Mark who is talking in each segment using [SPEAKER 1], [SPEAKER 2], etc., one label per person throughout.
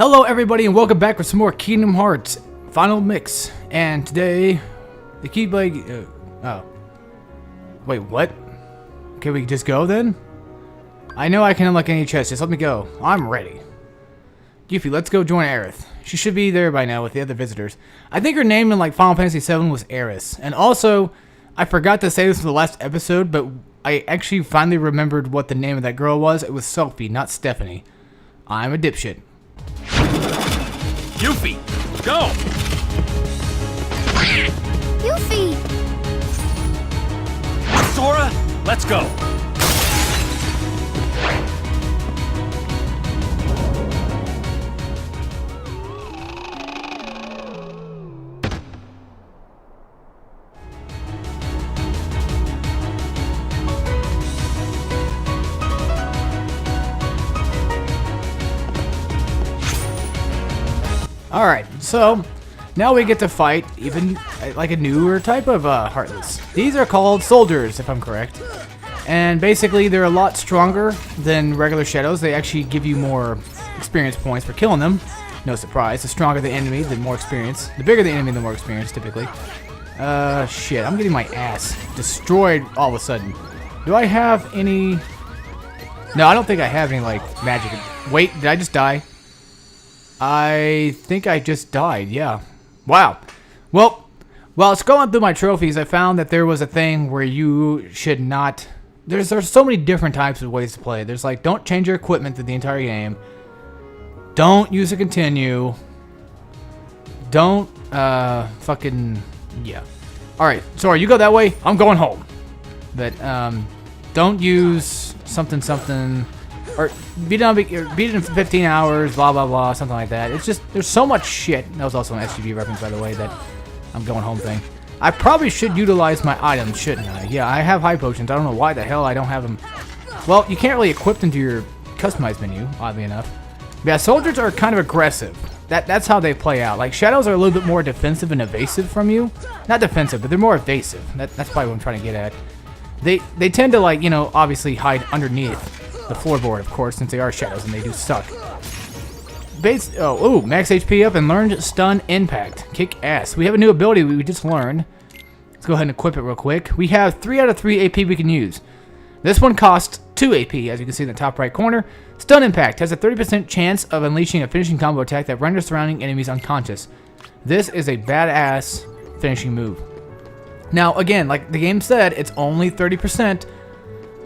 [SPEAKER 1] Hello everybody and welcome back for some more Kingdom Hearts Final Mix. And today, the Keyblade... oh. Wait, what? Can we just go then? I know I can unlock any chest, just let me go. I'm ready. Yuffie, let's go join Aerith. She should be there by now with the other visitors. I think her name in like Final Fantasy VII was Eris. And also, I forgot to say this in the last episode, but I actually finally remembered what the name of that girl was. It was Sophie, not Stephanie. I'm a dipshit.
[SPEAKER 2] Yuffie, go!
[SPEAKER 3] Yuffie!
[SPEAKER 2] Sora, let's go!
[SPEAKER 1] Alright, so now we get to fight even like a newer type of Heartless. These are called soldiers, if I'm correct. And basically they're a lot stronger than regular shadows. They actually give you more experience points for killing them. No surprise. The stronger the enemy, the more experience. The bigger the enemy, the more experience, typically. Shit, I'm getting my ass destroyed all of a sudden. Do I have any... No, I don't think I have any, like, magic. Wait, did I just die? I think I just died, yeah. Wow. Well, while scrolling through my trophies, I found that there was a thing where you should not... There's so many different types of ways to play. There's like, don't change your equipment through the entire game. Don't use a continue. Don't, fucking... Yeah. Alright, Sora, you go that way. I'm going home. But, don't use something... Or beat it in 15 hours, blah, blah, blah, something like that. It's just, there's so much shit. That was also an SGB reference, by the way, that I'm going home thing. I probably should utilize my items, shouldn't I? Yeah, I have high potions. I don't know why the hell I don't have them. Well, you can't really equip them to your customized menu, oddly enough. Yeah, soldiers are kind of aggressive. That's how they play out. Like, shadows are a little bit more defensive and evasive from you. Not defensive, but they're more evasive. That's probably what I'm trying to get at. They tend to, like, you know, obviously hide underneath the floorboard, of course, since they are shadows and they do suck. Max HP up and learned Stun Impact. Kick ass. We have a new ability we just learned. Let's go ahead and equip it real quick. We have 3 out of 3 AP we can use. This one costs 2 AP, as you can see in the top right corner. Stun Impact has a 30% chance of unleashing a finishing combo attack that renders surrounding enemies unconscious. This is a badass finishing move. Now, again, like the game said, it's only 30%.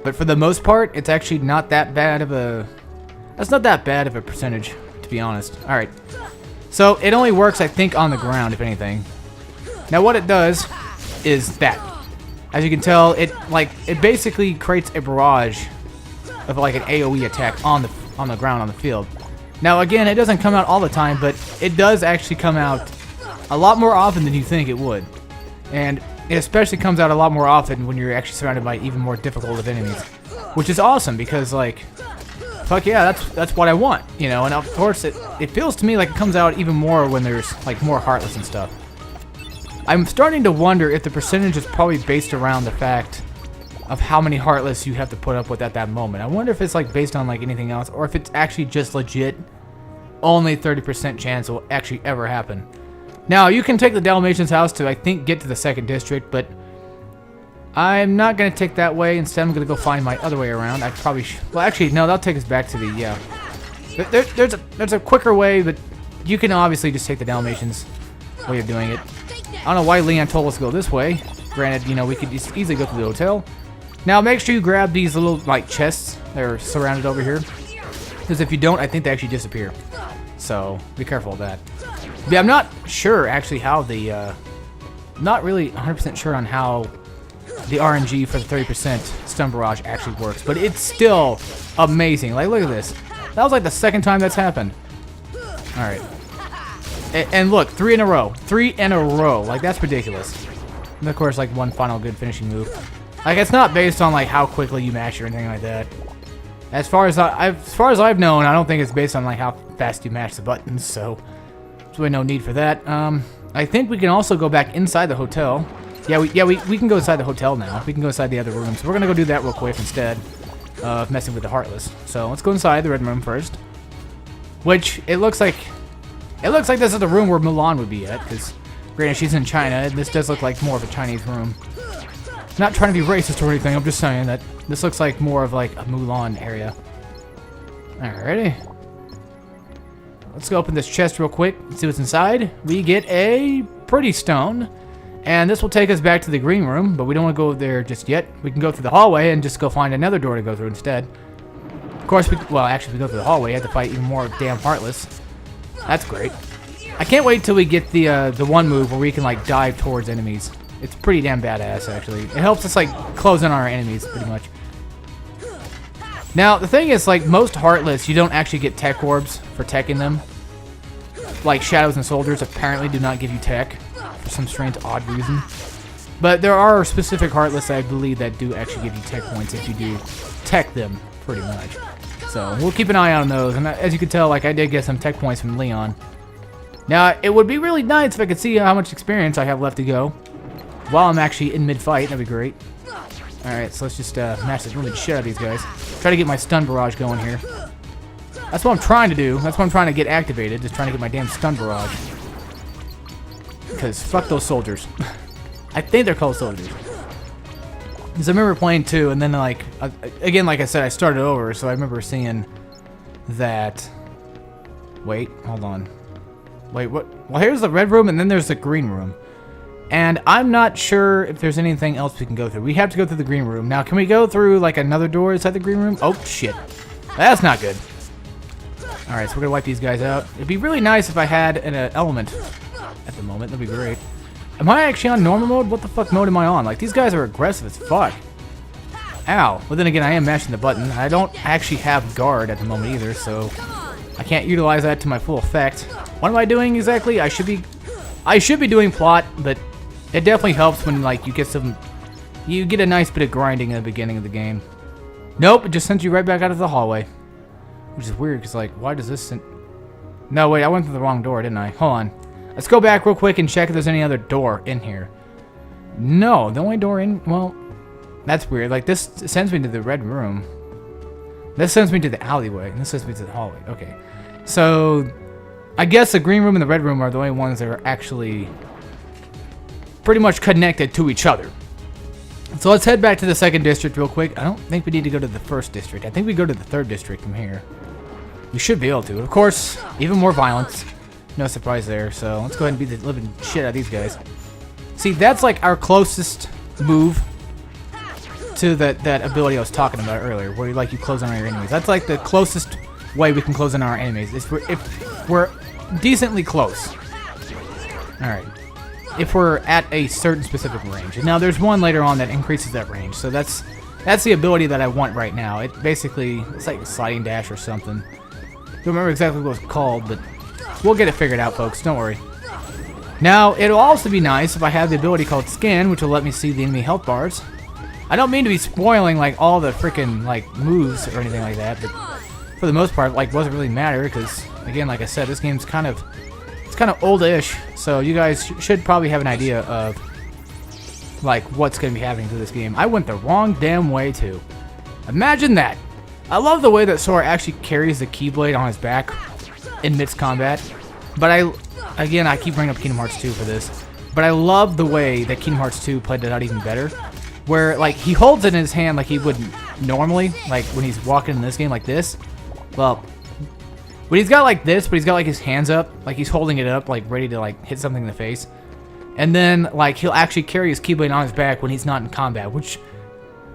[SPEAKER 1] But for the most part, it's actually not that bad of a... That's not that bad of a percentage, to be honest. Alright. So, it only works, I think, on the ground, if anything. Now, what it does is that. As you can tell, it basically creates a barrage of, like, an AoE attack on the ground, on the field. Now, again, it doesn't come out all the time, but it does actually come out a lot more often than you think it would. And... it especially comes out a lot more often when you're actually surrounded by even more difficult of enemies. Which is awesome, because, like, fuck yeah, that's what I want, you know? And of course, it feels to me like it comes out even more when there's, like, more Heartless and stuff. I'm starting to wonder if the percentage is probably based around the fact of how many Heartless you have to put up with at that moment. I wonder if it's, like, based on, like, anything else, or if it's actually just legit only 30% chance it will actually ever happen. Now, you can take the Dalmatian's house to, I think, get to the 2nd district, but I'm not going to take that way. Instead, I'm going to go find my other way around. I probably should. Well, actually, no, that'll take us back to the, yeah. There's a quicker way, but you can obviously just take the Dalmatian's way of doing it. I don't know why Leon told us to go this way. Granted, you know, we could just easily go to the hotel. Now, make sure you grab these little, like, chests that are surrounded over here. Because if you don't, I think they actually disappear. So, be careful of that. Yeah, I'm not sure, actually, how the, not really 100% sure on how the RNG for the 30% stun barrage actually works, but it's still amazing. Like, look at this. That was like the 2nd time that's happened. Alright. And look, 3 in a row. 3 in a row. Like, that's ridiculous. And of course, like, one final good finishing move. Like, it's not based on, like, how quickly you mash or anything like that. As far as I've known, I don't think it's based on, like, how fast you mash the buttons, so... there's really no need for that. I think we can also go back inside the hotel. Yeah, we can go inside the hotel now. We can go inside the other rooms. We're gonna go do that real quick instead of messing with the Heartless. So let's go inside the red room first. which it looks like this is the room where Mulan would be at, because granted she's in China, and this does look like more of a Chinese room. Not trying to be racist or anything, I'm just saying that this looks like more of like a Mulan area. Alrighty. Let's go open this chest real quick and see what's inside. We get a pretty stone, and this will take us back to the green room, but we don't want to go there just yet. We can go through the hallway and just go find another door to go through instead. Of course, actually, if we go through the hallway, we have to fight even more damn Heartless. That's great. I can't wait till we get the one move where we can like dive towards enemies. It's pretty damn badass, actually. It helps us like close in on our enemies pretty much. Now, the thing is, like, most Heartless, you don't actually get tech orbs for teching them. Like, Shadows and Soldiers apparently do not give you tech for some strange, odd reason. But there are specific Heartless, I believe, that do actually give you tech points if you do tech them, pretty much. So, we'll keep an eye on those. And as you can tell, like, I did get some tech points from Leon. Now, it would be really nice if I could see how much experience I have left to go while I'm actually in mid-fight. That'd be great. Alright, so let's just match the limited shit out of these guys. Try to get my stun barrage going here. That's what I'm trying to do. That's what I'm trying to get activated. Just trying to get my damn stun barrage. Because fuck those soldiers. I think they're called soldiers. Because I remember playing 2, and then like, again, like I said, I started over, so I remember seeing that... Wait, hold on. Wait, what? Well, here's the red room, and then there's the green room. And I'm not sure if there's anything else we can go through. We have to go through the green room. Now, can we go through, like, another door inside the green room? Oh, shit. That's not good. Alright, so we're gonna wipe these guys out. It'd be really nice if I had an element at the moment. That'd be great. Am I actually on normal mode? What the fuck mode am I on? Like, these guys are aggressive as fuck. Ow. Well, then again, I am mashing the button. I don't actually have guard at the moment either, so I can't utilize that to my full effect. What am I doing exactly? I should be doing plot, but it definitely helps when, like, you get a nice bit of grinding in the beginning of the game. Nope, it just sends you right back out of the hallway. Which is weird, because, like, why does this... No, wait, I went through the wrong door, didn't I? Hold on. Let's go back real quick and check if there's any other door in here. No, the only door in... Well, that's weird. Like, this sends me to the red room. This sends me to the alleyway, and this sends me to the hallway. Okay. So, I guess the green room and the red room are the only ones that are actually pretty much connected to each other. So let's head back to the second district real quick. I don't think we need to go to the first district. I think we go to the third district from here. We should be able to. Of course, even more violence. No surprise there. So let's go ahead and beat the living shit out of these guys. See, that's like our closest move to that ability I was talking about earlier, where you close in on your enemies. That's like the closest way we can close in on our enemies. If we're decently close. Alright. If we're at a certain specific range. And now there's one later on that increases that range. So that's the ability that I want right now. It's like a sliding dash or something. Don't remember exactly what it's called, but we'll get it figured out, folks. Don't worry. Now, it'll also be nice if I have the ability called Scan, which will let me see the enemy health bars. I don't mean to be spoiling like all the freaking like moves or anything like that, but for the most part, like, doesn't really matter because, again, like I said, this game's kind of old-ish, so you guys should probably have an idea of like what's going to be happening to this game. I went the wrong damn way too. Imagine that. I love the way that Sora actually carries the Keyblade on his back in midst combat, but I keep bringing up Kingdom Hearts 2 for this, but I love the way that Kingdom Hearts 2 played it out even better, where like he holds it in his hand like he would normally, like when he's walking in this game like this. Well, when he's got like this, but he's got like his hands up, like he's holding it up, like ready to like hit something in the face. And then like he'll actually carry his Keyblade on his back when he's not in combat, which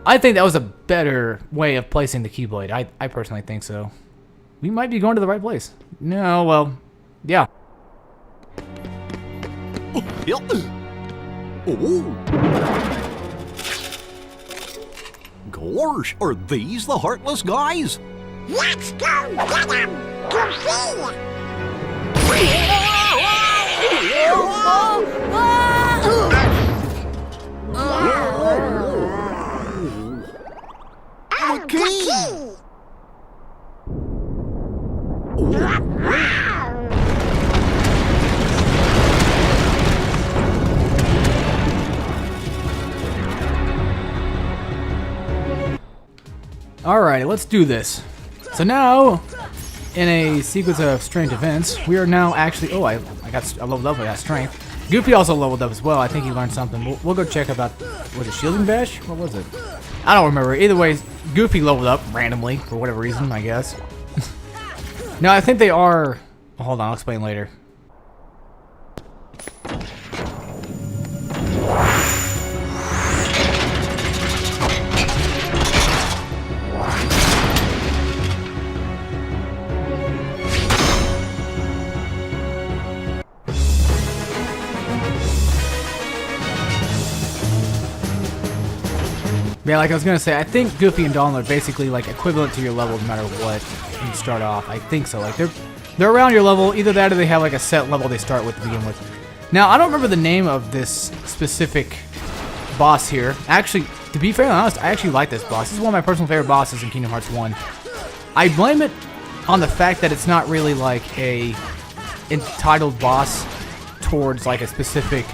[SPEAKER 1] I think that was a better way of placing the Keyblade. I personally think so. We might be going to the right place. No, well, yeah.
[SPEAKER 3] Gosh, are these the Heartless guys?
[SPEAKER 4] Let's go get him! Goofy!
[SPEAKER 3] The key!
[SPEAKER 1] Alright, let's do this. So now, in a sequence of strange events, we are now actually... Oh, I leveled up. I got strength. Goofy also leveled up as well. I think he learned something. We'll go check about... Was it Shielding Bash? What was it? I don't remember. Either way, Goofy leveled up randomly for whatever reason, I guess. No, I think they are... Oh, hold on, I'll explain later. Yeah, like I was gonna say, I think Goofy and Donald are basically like equivalent to your level no matter what you start off. I think so. Like they're around your level. Either that or they have like a set level they start with to begin with. Now I don't remember the name of this specific boss here. Actually, to be fairly honest, I actually like this boss. This is one of my personal favorite bosses in Kingdom Hearts 1. I blame it on the fact that it's not really like a entitled boss towards like a specific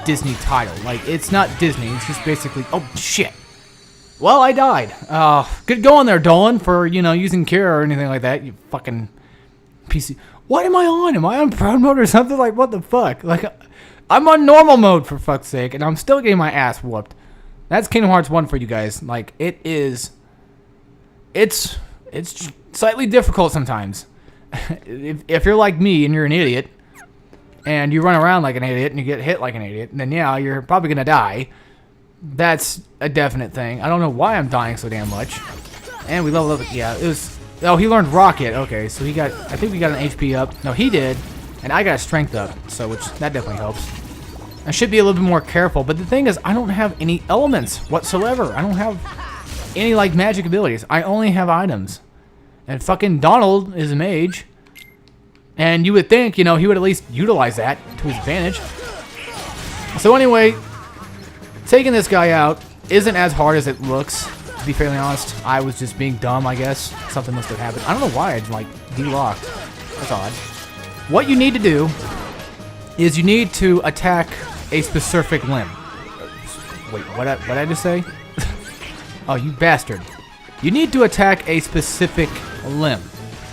[SPEAKER 1] Disney title. Like, it's not Disney, it's just basically... Oh, shit! Well, I died. Good going there, Dolan, for, you know, using Kira or anything like that, you fucking PC. What am I on? Am I on proud mode or something? Like, what the fuck? Like, I'm on normal mode, for fuck's sake, and I'm still getting my ass whooped. That's Kingdom Hearts 1 for you guys. Like, it is... It's slightly difficult sometimes. If you're like me and you're an idiot, and you run around like an idiot and you get hit like an idiot, then yeah, you're probably gonna die. That's a definite thing. I don't know why I'm dying so damn much. And we leveled up. Yeah, it was... Oh, he learned Rocket. Okay, so he got... I think we got an HP up. No, he did. And I got a Strength up. So, that definitely helps. I should be a little bit more careful. But the thing is, I don't have any elements whatsoever. I don't have any, like, magic abilities. I only have items. And fucking Donald is a mage. And you would think, you know, he would at least utilize that to his advantage. So anyway, taking this guy out isn't as hard as it looks, to be fairly honest. I was just being dumb, I guess. Something must have happened. I don't know why I, like, de-locked. That's odd. What you need to do is you need to attack a specific limb. Wait, what did I just say? Oh, you bastard. You need to attack a specific limb.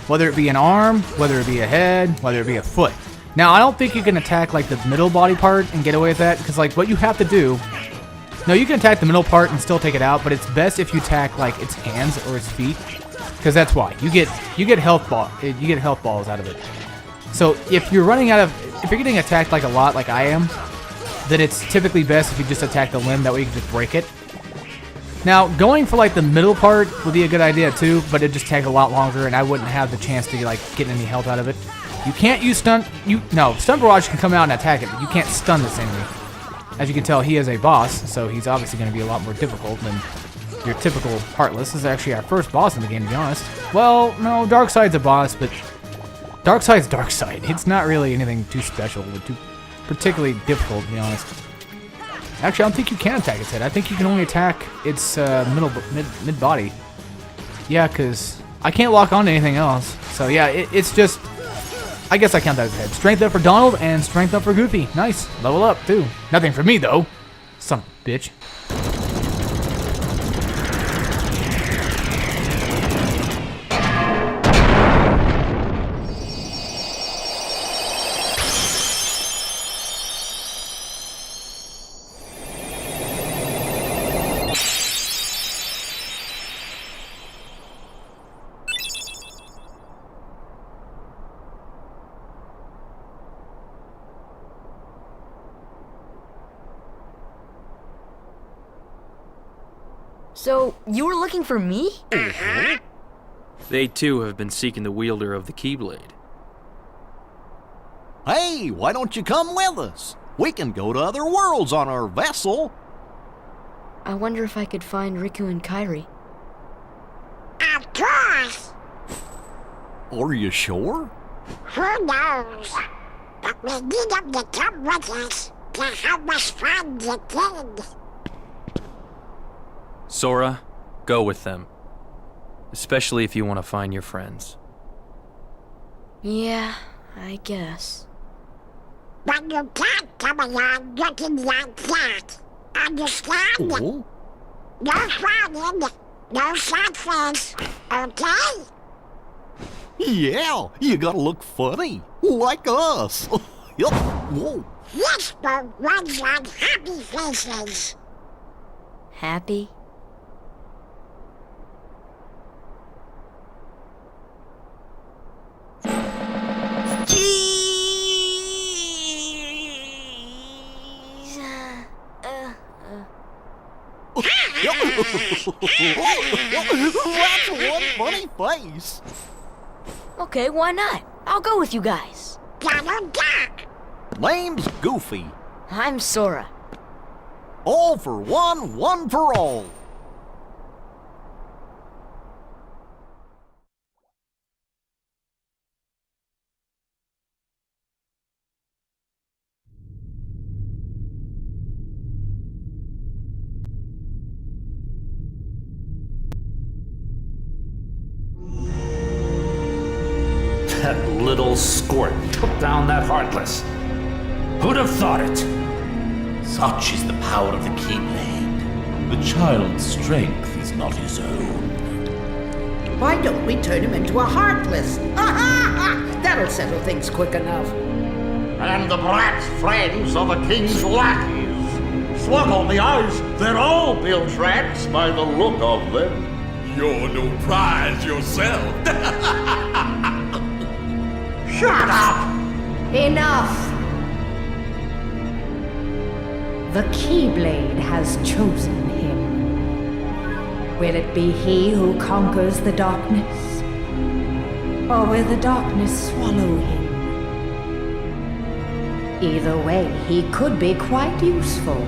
[SPEAKER 1] Whether it be an arm, whether it be a head, whether it be a foot. Now, I don't think you can attack, like, the middle body part and get away with that, because, like, what you have to do... No, you can attack the middle part and still take it out, but it's best if you attack, like, its hands or its feet, because that's why. You get health balls out of it. So, if you're running out of... If you're getting attacked, like, a lot, like I am, then it's typically best if you just attack the limb, that way you can just break it. Now, going for, like, the middle part would be a good idea, too, but it'd just take a lot longer, and I wouldn't have the chance to, like, get any health out of it. You can't use stun... No, Stun Barrage can come out and attack it, but you can't stun this enemy. As you can tell, he is a boss, so he's obviously going to be a lot more difficult than your typical Heartless. This is actually our first boss in the game, to be honest. Well, no, Darkseid's a boss, but... Darkseid's Darkseid. It's not really anything too special, or too particularly difficult, to be honest. Actually, I don't think you can attack its head. I think you can only attack its mid-body. Yeah, because I can't lock on to anything else. So, yeah, it's just... I guess I count that as head. Strength up for Donald and strength up for Goofy. Nice. Level up, too. Nothing for me, though. Son of a bitch.
[SPEAKER 5] So, you were looking for me?
[SPEAKER 2] They too have been seeking the wielder of the Keyblade.
[SPEAKER 3] Hey, why don't you come with us? We can go to other worlds on our vessel.
[SPEAKER 5] I wonder if I could find Riku and Kairi.
[SPEAKER 4] Of course.
[SPEAKER 3] Are you sure?
[SPEAKER 4] Who knows? But we need them to come with us to help us find the kid.
[SPEAKER 2] Sora, go with them. Especially if you want to find your friends.
[SPEAKER 5] Yeah, I guess.
[SPEAKER 4] But you can't come along looking like that. Understand?
[SPEAKER 3] Oh?
[SPEAKER 4] No frowning, no sad face, okay?
[SPEAKER 3] Yeah, you gotta look funny, like us. Yup. Whoa.
[SPEAKER 4] Whisper runs on happy faces.
[SPEAKER 5] Happy? Jeez.
[SPEAKER 3] That's one funny face.
[SPEAKER 5] Okay, why not? I'll go with you guys.
[SPEAKER 4] Donald Duck.
[SPEAKER 3] Name's Goofy.
[SPEAKER 5] I'm Sora.
[SPEAKER 3] All for one, one for all.
[SPEAKER 6] That little squirt took down that heartless. Who'd have thought it?
[SPEAKER 7] Such is the power of the Keyblade. The child's strength is not his own.
[SPEAKER 8] Why don't we turn him into a heartless? Ha ha ha! That'll settle things quick enough.
[SPEAKER 9] And the brat's friends are the king's lackeys. Slug on the eyes, they're all bilge rats by the look of them.
[SPEAKER 10] You're no prize yourself.
[SPEAKER 9] Shut up!
[SPEAKER 11] Enough! The Keyblade has chosen him. Will it be he who conquers the darkness? Or will the darkness swallow him? Either way, he could be quite useful.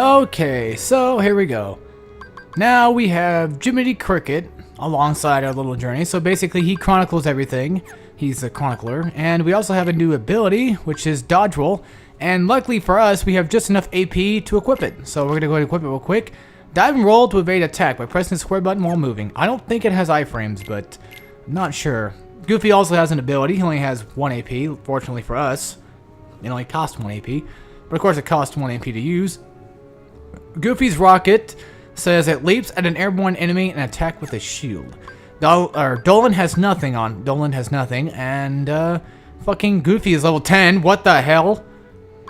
[SPEAKER 1] Okay, so here we go. Now we have Jiminy Cricket alongside our little journey. So basically he chronicles everything. He's the chronicler. And we also have a new ability, which is Dodge Roll. And luckily for us, we have just enough AP to equip it. So we're going to go ahead and equip it real quick. Dive and roll to evade attack by pressing the square button while moving. I don't think it has iframes, but I'm not sure. Goofy also has an ability. He only has 1 AP, fortunately for us. It only costs 1 AP. But of course it costs 1 AP to use. Goofy's rocket says it leaps at an airborne enemy and attack with a shield. Dolan has nothing on. Dolan has nothing, and fucking Goofy is level 10. What the hell?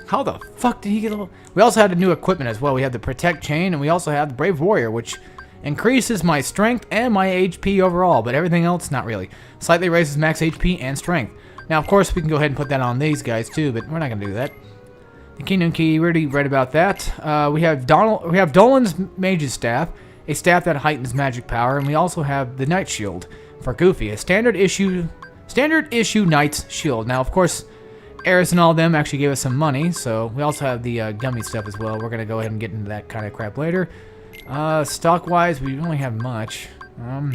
[SPEAKER 1] How the fuck did he get level? We also had a new equipment as well. We had the Protect Chain, and we also have the Brave Warrior, which increases my strength and my HP overall, but everything else not really. Slightly raises max HP and strength. Now, of course, we can go ahead and put that on these guys too, but we're not gonna do that. The Kingdom Key, we already read about that. We have Dolan's Mage's Staff, a staff that heightens magic power, and we also have the Knight Shield for Goofy, a standard issue Knight's Shield. Now, of course, Eris and all of them actually gave us some money, so we also have the gummy stuff as well. We're gonna go ahead and get into that kind of crap later. Stock-wise, we don't really have much. I'm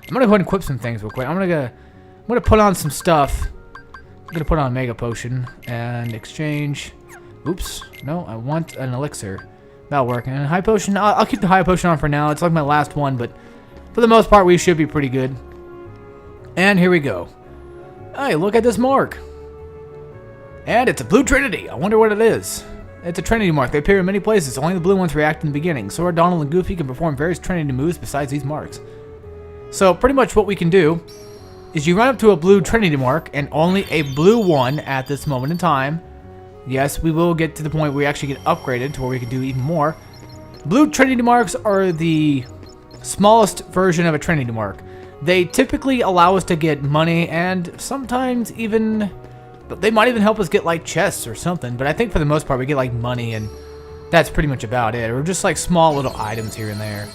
[SPEAKER 1] gonna go ahead and equip some things real quick. I'm gonna put on some stuff. I'm gonna put on a Mega Potion and exchange. Oops, no, I want an elixir. That'll work. And a high potion, I'll keep the high potion on for now. It's like my last one, but for the most part, we should be pretty good. And here we go. Hey, look at this mark. And it's a blue trinity. I wonder what it is. It's a trinity mark. They appear in many places. Only the blue ones react in the beginning. Sora, Donald, and Goofy can perform various trinity moves besides these marks. So pretty much what we can do is you run up to a blue Trinity mark, and only a blue one at this moment in time. Yes, we will get to the point where we actually get upgraded to where we can do even more. Blue Trinity marks are the smallest version of a Trinity mark. They typically allow us to get money, and sometimes even, they might even help us get like chests or something, but I think for the most part we get like money, and that's pretty much about it, or just like small little items here and there.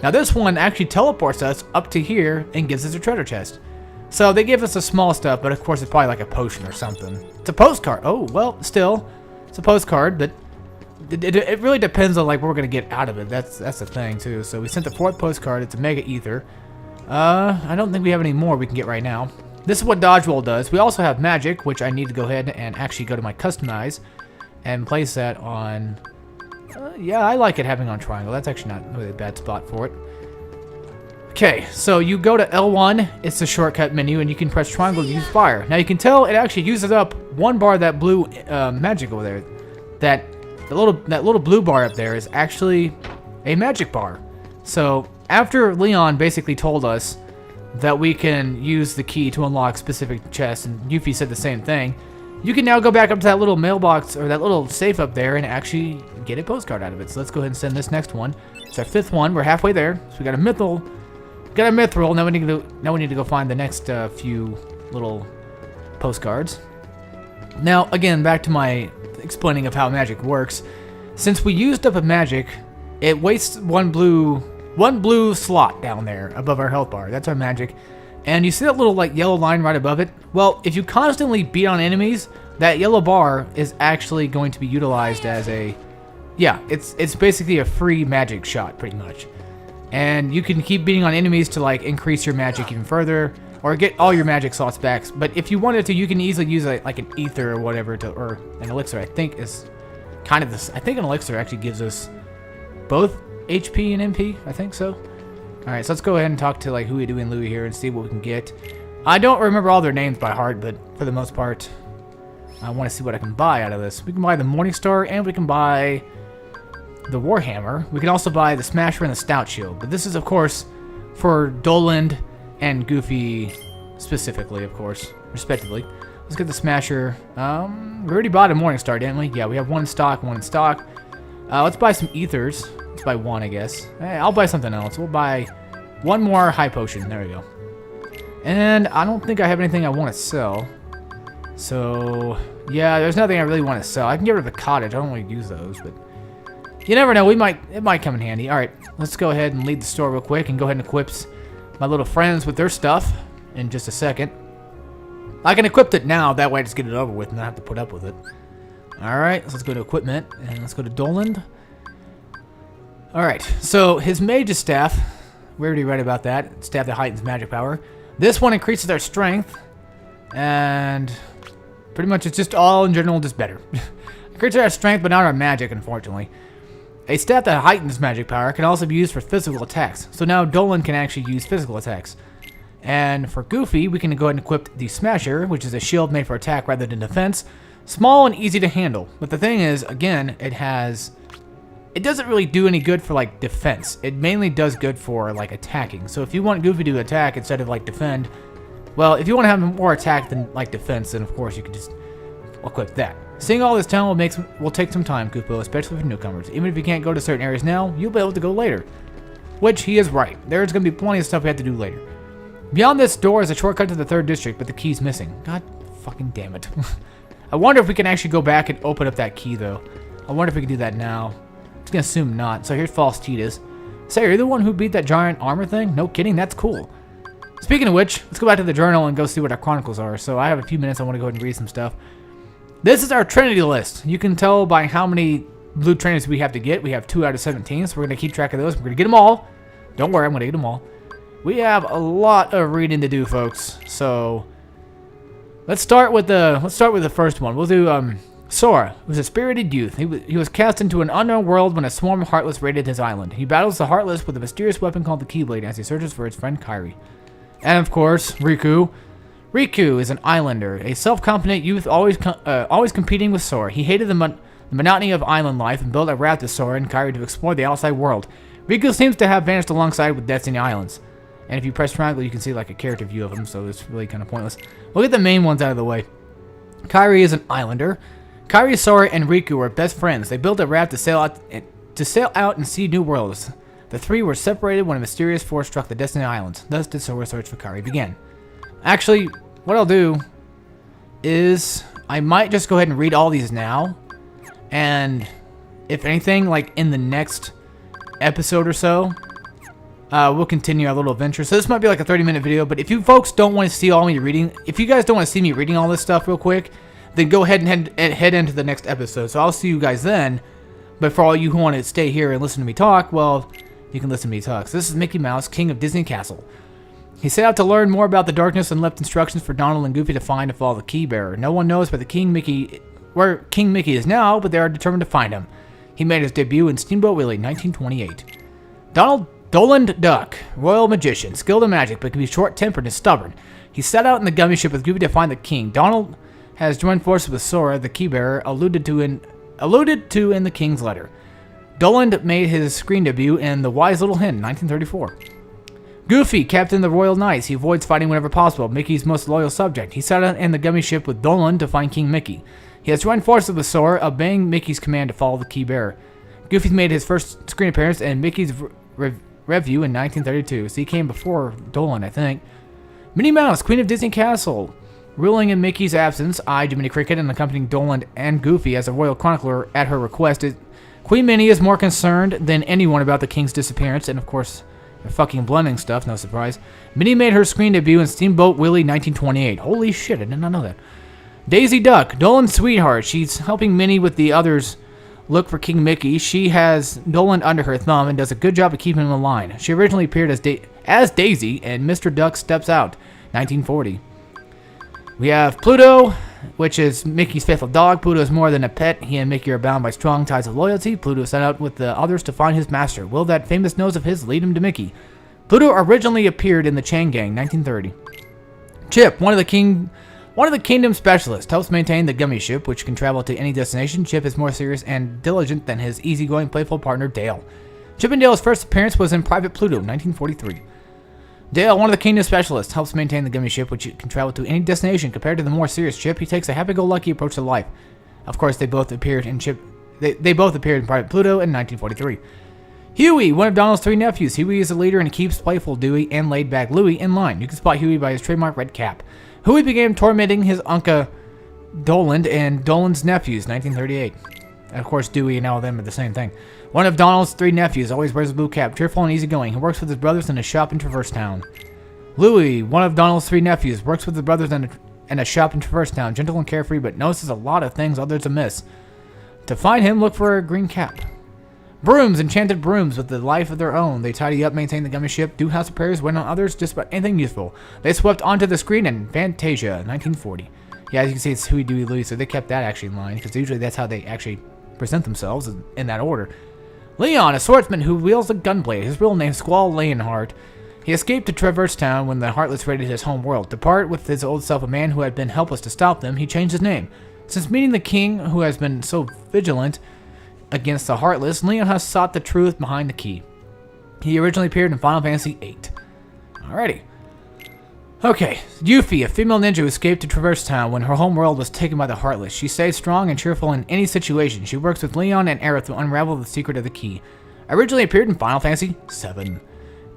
[SPEAKER 1] Now this one actually teleports us up to here and gives us a treasure chest. So they give us the small stuff, but of course it's probably like a potion or something. It's a postcard. Oh, well, still, it's a postcard, but it really depends on like what we're gonna get out of it. That's the thing too. So we sent the 4th postcard. It's a mega ether. I don't think we have any more we can get right now. This is what dodge roll does. We also have magic, which I need to go ahead and actually go to my customize and place that on. Yeah, I like it having on triangle. That's actually not really a bad spot for it. Okay, so you go to L1, it's the shortcut menu, and you can press triangle to use fire. Now you can tell it actually uses up 1 bar of that blue magic over there. That little blue bar up there is actually a magic bar. So after Leon basically told us that we can use the key to unlock specific chests, and Yuffie said the same thing, you can now go back up to that little mailbox or that little safe up there and actually get a postcard out of it. So let's go ahead and send this next one. It's our 5th one. We're halfway there. So we got a mithril. Now we need to go find the next few little postcards. Now again, back to my explaining of how magic works. Since we used up a magic, it wastes one blue slot down there above our health bar. That's our magic. And you see that little like yellow line right above it? Well, if you constantly beat on enemies, that yellow bar is actually going to be utilized as a, yeah, it's basically a free magic shot pretty much. And you can keep beating on enemies to like increase your magic even further, or get all your magic slots back. But if you wanted to, you can easily use like an ether or whatever or an elixir. I think is kind of this. I think an elixir actually gives us both HP and MP. I think so. All right, so let's go ahead and talk to like Huey, Dewey, and Louie here and see what we can get. I don't remember all their names by heart, but for the most part, I want to see what I can buy out of this. We can buy the Morningstar, and we can buy the Warhammer. We can also buy the Smasher and the Stout Shield, but this is, of course, for Doland and Goofy specifically, of course, respectively. Let's get the Smasher. We already bought a Morningstar, didn't we? Yeah, we have one in stock. Let's buy some ethers. Let's buy one, I guess. I'll buy something else. We'll buy one more high potion. There we go. And I don't think I have anything I want to sell. So, yeah, there's nothing I really want to sell. I can get rid of the cottage. I don't really use those, but you never know. It might come in handy. All right, let's go ahead and leave the store real quick and go ahead and equip my little friends with their stuff in just a second. I can equip it now. That way I just get it over with and not have to put up with it. All right, so let's go to equipment and let's go to Doland. All right, so his mage's staff, we already read about that. Staff that heightens magic power. This one increases our strength, and pretty much it's just all in general just better. Increases our strength, but not our magic, unfortunately. A staff that heightens magic power can also be used for physical attacks. So now Dolan can actually use physical attacks. And for Goofy, we can go ahead and equip the Smasher, which is a shield made for attack rather than defense. Small and easy to handle. But the thing is, again, it doesn't really do any good for like defense. It mainly does good for like attacking. So if you want Goofy to attack instead of like defend, well, if you want to have more attack than like defense, then of course you can just equip that. Seeing all this talent will take some time, Koopo, especially for newcomers. Even if you can't go to certain areas now, you'll be able to go later. Which he is right. There's going to be plenty of stuff we have to do later. Beyond this door is a shortcut to the 3rd district, but the key's missing. God fucking damn it. I wonder if we can actually go back and open up that key, though. I wonder if we can do that now. I'm just going to assume not. So here's False Titus. Say, are you the one who beat that giant armor thing? No kidding, that's cool. Speaking of which, let's go back to the journal and go see what our chronicles are. So I have a few minutes. I want to go ahead and read some stuff. This is our Trinity list. You can tell by how many blue Trinities we have to get. We have 2 out of 17, so we're going to keep track of those. We're going to get them all. Don't worry, I'm going to get them all. We have a lot of reading to do, folks. So let's start with the first one. We'll do Sora was a spirited youth. He was cast into an unknown world when a swarm of heartless raided his island. He battles the heartless with a mysterious weapon called the Keyblade as he searches for his friend Kairi. And of course, Riku. Riku is an islander, a self-confident youth always competing with Sora. He hated the monotony of island life and built a raft with Sora and Kairi to explore the outside world. Riku seems to have vanished alongside with Destiny Islands. And if you press triangle, you can see like a character view of them, so it's really kind of pointless. We'll get the main ones out of the way. Kairi is an islander. Kairi, Sora, and Riku are best friends. They built a raft to sail out and see new worlds. The three were separated when a mysterious force struck the Destiny Islands. Thus did Sora's search for Kairi begin. Actually, what I'll do is I might just go ahead and read all these now. And if anything, like in the next episode or so, we'll continue our little adventure. So this might be like a 30-minute video, but if you folks don't want to see all me reading, if you guys don't want to see me reading all this stuff real quick, then go ahead and head into the next episode. So I'll see you guys then. But for all you who want to stay here and listen to me talk, well, you can listen to me talk. So this is Mickey Mouse, King of Disney Castle. He set out to learn more about the darkness and left instructions for Donald and Goofy to find and follow the key bearer. No one knows where King Mickey is now, but they are determined to find him. He made his debut in Steamboat Willie, 1928. Doland Duck, royal magician, skilled in magic, but can be short-tempered and stubborn. He set out in the gummy ship with Goofy to find the king. Donald has joined forces with Sora, the key bearer, alluded to in the king's letter. Doland made his screen debut in The Wise Little Hen, 1934. Goofy, captain of the Royal Knights. He avoids fighting whenever possible, Mickey's most loyal subject. He set out in the gummy ship with Doland to find King Mickey. He has joined forces with Sora, obeying Mickey's command to follow the key bearer. Goofy's made his first screen appearance in Mickey's Review in 1932, so he came before Doland, I think. Minnie Mouse, Queen of Disney Castle. Ruling in Mickey's absence, I, Jiminy Cricket, and accompanying Doland and Goofy as a royal chronicler at her request. Queen Minnie is more concerned than anyone about the king's disappearance, and of course, they're fucking blending stuff, no surprise. Minnie made her screen debut in Steamboat Willie 1928. Holy shit, I did not know that. Daisy Duck, Doland's sweetheart. She's helping Minnie with the others look for King Mickey. She has Doland under her thumb and does a good job of keeping him in line. She originally appeared as Daisy, and Mr. Duck Steps Out, 1940. We have Pluto, which is Mickey's faithful dog. Pluto is more than a pet. He and Mickey are bound by strong ties of loyalty. Pluto set out with the others to find his master. Will that famous nose of his lead him to Mickey? Pluto originally appeared in the Chain Gang, 1930. Chip, one of the kingdom specialists, helps maintain the gummy ship, which can travel to any destination. Chip is more serious and diligent than his easygoing, playful partner, Dale. Chip and Dale's first appearance was in Private Pluto, 1943. Dale, one of the kingdom specialists, helps maintain the gummy ship, which can travel to any destination. Compared to the more serious Chip, he takes a happy-go-lucky approach to life. Of course, they both appeared in Private Pluto in 1943. Huey, one of Donald's three nephews. Huey is a leader and keeps playful Dewey and laid-back Louie in line. You can spot Huey by his trademark red cap. Huey began tormenting his Uncle Doland and Doland's nephews, 1938. And of course, Dewey and all of them are the same thing. One of Donald's three nephews always wears a blue cap, cheerful and easygoing. He works with his brothers in a shop in Traverse Town. Louie, one of Donald's three nephews, works with his brothers in a shop in Traverse Town, gentle and carefree, but notices a lot of things others amiss. To find him, look for a green cap. Brooms, enchanted brooms with a life of their own. They tidy up, maintain the gummy ship, do house repairs, wait on others, just about anything useful. They swept onto the screen in Fantasia, 1940. Yeah, as you can see, it's Huey, Dewey, Louie, so they kept that actually in line, because usually that's how they actually present themselves, in that order. Leon, a swordsman who wields a gunblade. His real name is Squall Leonhardt. He escaped to Traverse Town when the Heartless raided his home world. To part with his old self, a man who had been helpless to stop them, he changed his name. Since meeting the king, who has been so vigilant against the Heartless, Leon has sought the truth behind the key. He originally appeared in Final Fantasy VIII. Alrighty. Okay, Yuffie, a female ninja who escaped to Traverse Town when her home world was taken by the Heartless. She stays strong and cheerful in any situation. She works with Leon and Aerith to unravel the secret of the key. Originally appeared in Final Fantasy VII.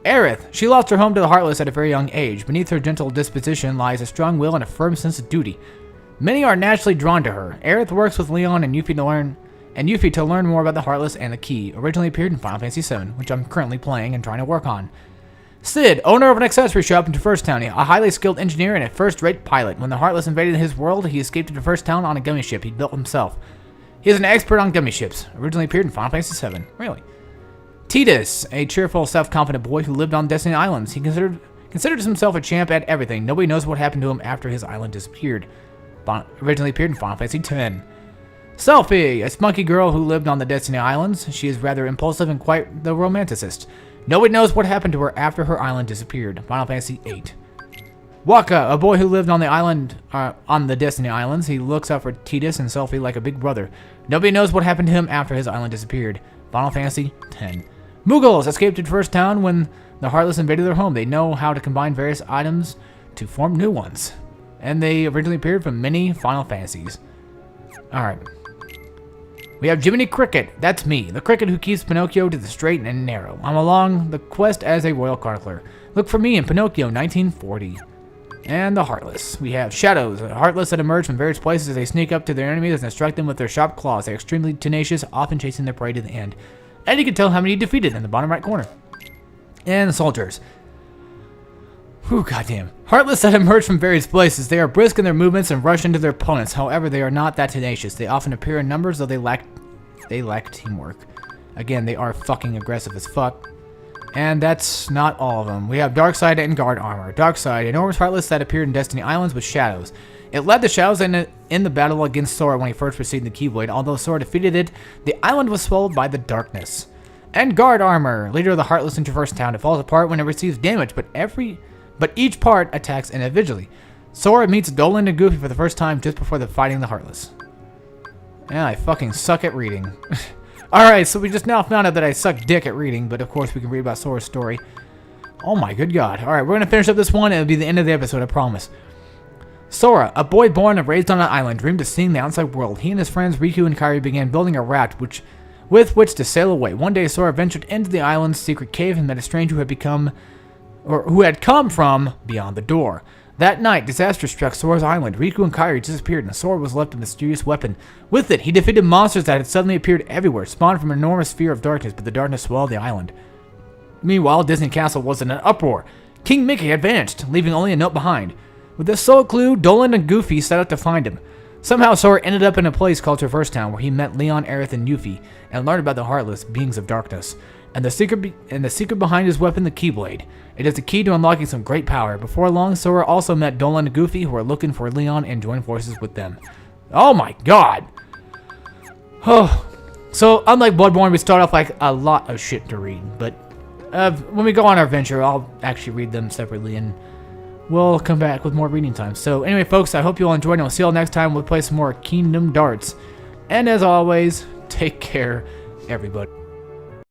[SPEAKER 1] Aerith, she lost her home to the Heartless at a very young age. Beneath her gentle disposition lies a strong will and a firm sense of duty. Many are naturally drawn to her. Aerith works with Leon and Yuffie to learn more about the Heartless and the key. Originally appeared in Final Fantasy VII, which I'm currently playing and trying to work on. Sid, owner of an accessory shop in Traverse Town, a highly skilled engineer and a first-rate pilot. When the Heartless invaded his world, he escaped to Traverse Town on a gummy ship he built himself. He is an expert on gummy ships. Originally appeared in Final Fantasy VII. Really? Titus, a cheerful, self-confident boy who lived on Destiny Islands. He considered himself a champ at everything. Nobody knows what happened to him after his island disappeared. Originally appeared in Final Fantasy X. Selphie, a spunky girl who lived on the Destiny Islands. She is rather impulsive and quite the romanticist. Nobody knows what happened to her after her island disappeared. Final Fantasy VIII. Waka, a boy who lived on the island, on the Destiny Islands. He looks out for Titus and Selphie like a big brother. Nobody knows what happened to him after his island disappeared. Final Fantasy X. Moogles escaped to Traverse Town when the Heartless invaded their home. They know how to combine various items to form new ones. And they originally appeared from many Final Fantasies. Alright. We have Jiminy Cricket. That's me, the cricket who keeps Pinocchio to the straight and narrow. I'm along the quest as a royal chronicler. Look for me in Pinocchio 1940. And the Heartless. We have Shadows, a Heartless that emerge from various places as they sneak up to their enemies and strike them with their sharp claws. They're extremely tenacious, often chasing their prey to the end. And you can tell how many you defeated in the bottom right corner. And the Soldiers. Whew, goddamn. Heartless that emerge from various places. They are brisk in their movements and rush into their opponents. However, they are not that tenacious. They often appear in numbers, though they lack teamwork. Again, they are fucking aggressive as fuck. And that's not all of them. We have Darkseid and Guard Armor. Darkseid, enormous Heartless that appeared in Destiny Islands with Shadows. It led the Shadows in the battle against Sora when he first received the Keyblade. Although Sora defeated it, the island was swallowed by the darkness. And Guard Armor, leader of the Heartless in Traverse Town. It falls apart when it receives damage, but each part attacks individually. Sora meets Dolan and Goofy for the first time just before fighting the Heartless. Yeah, I fucking suck at reading. Alright, so we just now found out that I suck dick at reading, but of course we can read about Sora's story. Oh my good god. Alright, we're gonna finish up this one and it'll be the end of the episode, I promise. Sora, a boy born and raised on an island, dreamed of seeing the outside world. He and his friends Riku and Kairi began building a raft with which to sail away. One day Sora ventured into the island's secret cave and met a stranger who had come from beyond the door. That night, disaster struck Sora's island. Riku and Kairi disappeared, and Sora was left a mysterious weapon. With it, he defeated monsters that had suddenly appeared everywhere, spawned from an enormous sphere of darkness, but the darkness swallowed the island. Meanwhile, Disney Castle was in an uproar. King Mickey had vanished, leaving only a note behind. With this sole clue, Dolan and Goofy set out to find him. Somehow, Sora ended up in a place called Traverse Town, where he met Leon, Aerith, and Yuffie, and learned about the Heartless, beings of darkness, and the secret behind his weapon, the Keyblade. It is the key to unlocking some great power. Before long, Sora also met Dolan and Goofy, who are looking for Leon and joined forces with them. Oh my god! Oh, so unlike Bloodborne, we start off like a lot of shit to read, but when we go on our adventure, I'll actually read them separately, and we'll come back with more reading time. So anyway, folks, I hope you all enjoyed, and we'll see you all next time. We'll play some more Kingdom Darts. And as always, take care, everybody.